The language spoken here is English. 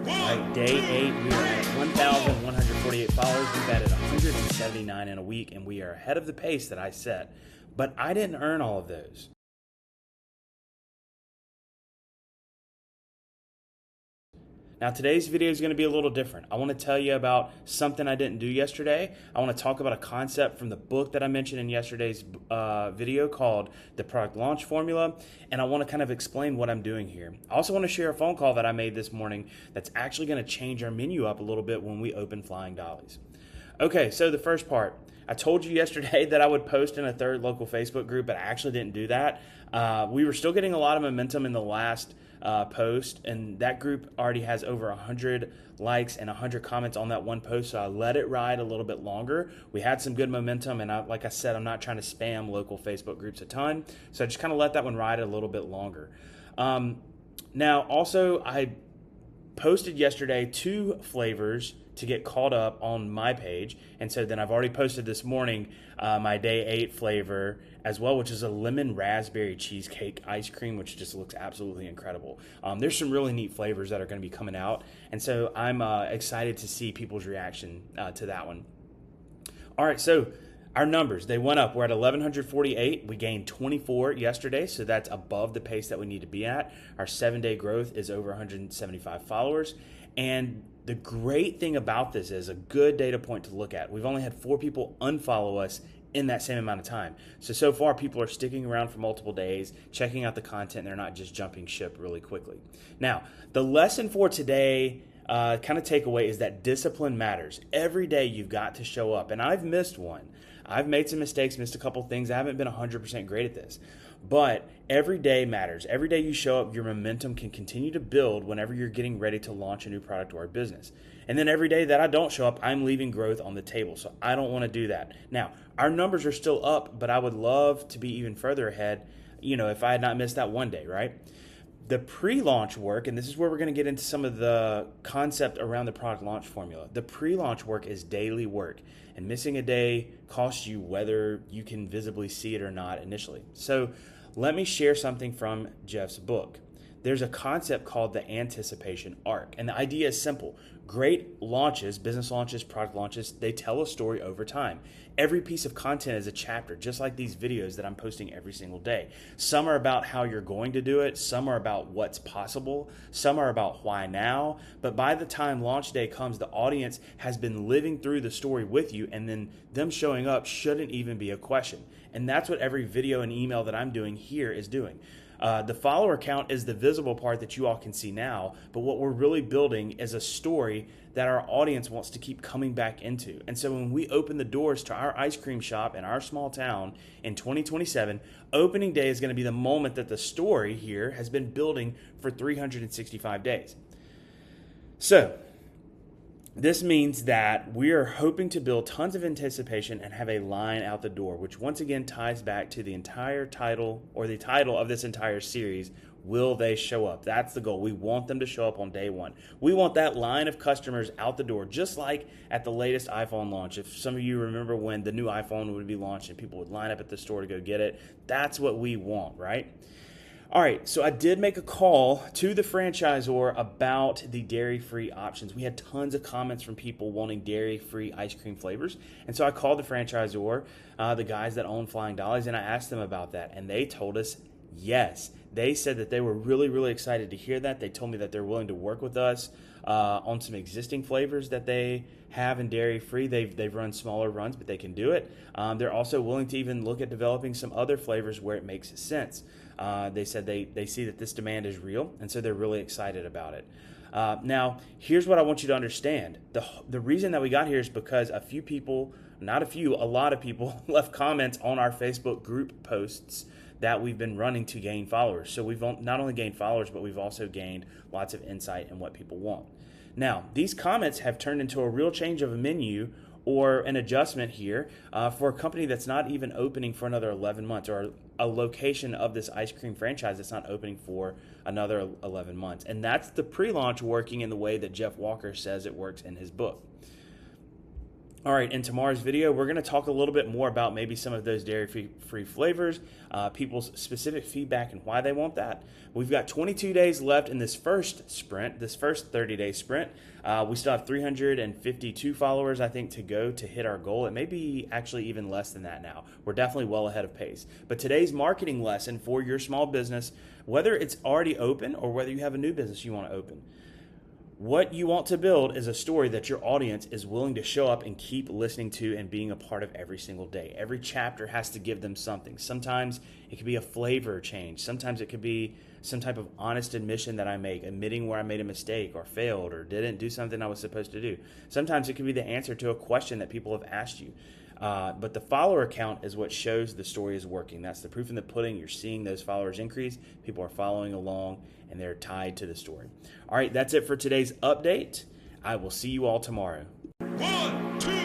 All right, day 8, we are at 1,148 followers. We've added 179 in a week, and we are ahead of the pace that I set. But I didn't earn all of those. Now today's video is going to be a little different. I want to tell you about something I didn't do yesterday. I want to talk about a concept from the book that I mentioned in yesterday's video called The Product Launch Formula, and I want to kind of explain what I'm doing here. I also want to share a phone call that I made this morning that's actually going to change our menu up a little bit when we open Flying Dolly's. Okay, so the first part. I told you yesterday that I would post in a third local Facebook group, but I actually didn't do that. We were still getting a lot of momentum in the last post, and that group already has over 100 likes and 100 comments on that one post, so I let it ride a little bit longer. We had some good momentum, and like I said, I'm not trying to spam local Facebook groups a ton, so I just kind of let that one ride a little bit longer. Now, also, I posted yesterday 2 flavors to get caught up on my page, and so then I've already posted this morning my day 8 flavor as well, which is a lemon raspberry cheesecake ice cream, which just looks absolutely incredible. There's some really neat flavors that are going to be coming out, and so I'm excited to see people's reaction to that one. All right, so our numbers, they went up. We're at 1,148. We gained 24 yesterday, so that's above the pace that we need to be at. Our 7-day growth is over 175 followers. And the great thing about this is a good data point to look at. We've only had 4 people unfollow us in that same amount of time. So far, people are sticking around for multiple days, checking out the content, and they're not just jumping ship really quickly. Now, the lesson for today kind of takeaway is that discipline matters. Every day you've got to show up, and I've missed one. I've made some mistakes, missed a couple things. I haven't been 100% great at this. But every day matters. Every day you show up, your momentum can continue to build whenever you're getting ready to launch a new product or a business. And then every day that I don't show up, I'm leaving growth on the table. So I don't want to do that. Now, our numbers are still up, but I would love to be even further ahead, if I had not missed that one day, right? The pre-launch work, and this is where we're going to get into some of the concept around the product launch formula. The pre-launch work is daily work, and missing a day costs you whether you can visibly see it or not initially. So let me share something from Jeff's book. There's a concept called the anticipation arc, and the idea is simple. Great launches, business launches, product launches, they tell a story over time. Every piece of content is a chapter, just like these videos that I'm posting every single day. Some are about how you're going to do it. Some are about what's possible. Some are about why now. But by the time launch day comes, the audience has been living through the story with you, and then them showing up shouldn't even be a question. And that's what every video and email that I'm doing here is doing. The follower count is the visible part that you all can see now, but what we're really building is a story that our audience wants to keep coming back into. And so when we open the doors to our ice cream shop in our small town in 2027, opening day is going to be the moment that the story here has been building for 365 days. So this means that we are hoping to build tons of anticipation and have a line out the door, which once again ties back to the entire title, or the title of this entire series, Will They Show Up? That's the goal. We want them to show up on day 1. We want that line of customers out the door, just like at the latest iPhone launch. If some of you remember when the new iPhone would be launched and people would line up at the store to go get it, that's what we want, right? All right, so I did make a call to the franchisor about the dairy-free options. We had tons of comments from people wanting dairy-free ice cream flavors. And so I called the franchisor, the guys that own Flying Dolly's, and I asked them about that. And they told us yes. They said that they were really, really excited to hear that. They told me that they're willing to work with us on some existing flavors that they have in dairy-free. They've run smaller runs, but they can do it. They're also willing to even look at developing some other flavors where it makes sense. They said they see that this demand is real, and so they're really excited about it. Now, here's what I want you to understand. The reason that we got here is because a lot of people left comments on our Facebook group posts that we've been running to gain followers. So we've not only gained followers, but we've also gained lots of insight in what people want. Now, these comments have turned into a real change of a menu or an adjustment here for a company that's not even opening for another 11 months, or a location of this ice cream franchise that's not opening for another 11 months. And that's the pre-launch working in the way that Jeff Walker says it works in his book. All right, in tomorrow's video, we're going to talk a little bit more about maybe some of those dairy-free flavors, people's specific feedback and why they want that. We've got 22 days left in this first sprint, this first 30-day sprint. We still have 352 followers, I think, to go to hit our goal. It may be actually even less than that now. We're definitely well ahead of pace. But today's marketing lesson for your small business, whether it's already open or whether you have a new business you want to open, what you want to build is a story that your audience is willing to show up and keep listening to and being a part of every single day. Every chapter has to give them something. Sometimes it could be a flavor change. Sometimes it could be some type of honest admission that I make, admitting where I made a mistake or failed or didn't do something I was supposed to do. Sometimes it could be the answer to a question that people have asked you. But the follower count is what shows the story is working. That's the proof in the pudding. You're seeing those followers increase. People are following along, and they're tied to the story. All right, that's it for today's update. I will see you all tomorrow. 1, 2.